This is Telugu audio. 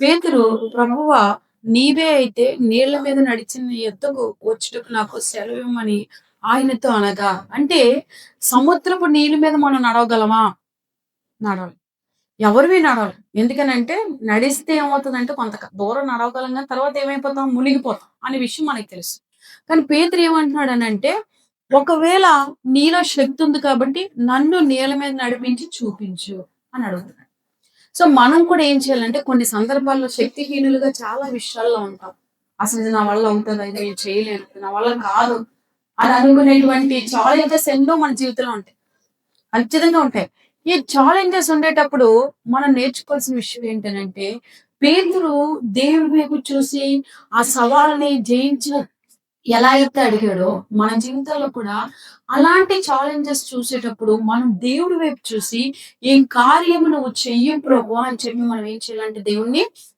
పేతురు, ప్రభువా నీవే అయితే నీళ్ల మీద నడిచిన ఎద్దకు వచ్చుటకు నాకు సెలవిమ్మని ఆయనతో అనగా, అంటే సముద్రపు నీళ్ళ మీద మనం నడవగలమా? నడవలేం. ఎవరివి నడవలేం. ఎందుకనంటే నడిస్తే ఏమవుతదంటే కొంత దూరం నడవగలం గాని తర్వాత ఏమైపోతాం? మునిగిపోతాం అనే విషయం మనకు తెలుసు. కానీ పేతురు ఏమంటున్నాడనంటే, ఒకవేళ నీలో శక్తి ఉంది కాబట్టి నన్ను నీళ్ళ మీద నడిపించి చూపించు అని అడుగుతున్నాడు. సో, మనం కూడా ఏం చేయాలంటే కొన్ని సందర్భాల్లో శక్తిహీనులుగా చాలా విషయాల్లో ఉంటాం. అసలు ఇది నా వల్ల అవుతదా? ఇది నేను చేయలేను. ఇది నా వల్ల కాదు అని అనుకునేటువంటి ఛాలెంజెస్ ఎన్నో మన జీవితంలో ఉంటాయి. ఖచ్చితంగా ఉంటాయి. ఈ ఛాలెంజెస్ ఉండేటప్పుడు మనం నేర్చుకోవాల్సిన విషయం ఏంటనంటే, పేతురు దేవుడి వైపు చూసి ఆ సవాలుని జయించి ఎలా అయితే అడిగాడో, మన జీవితాల్లో కూడా అలాంటి ఛాలెంజెస్ చూసేటప్పుడు మనం దేవుడి వైపు చూసి, "ఈ కార్యము నువ్వు చెయ్యి ప్రభు" అని చెప్పి మనం ఏం చేయాలంటే దేవుడిని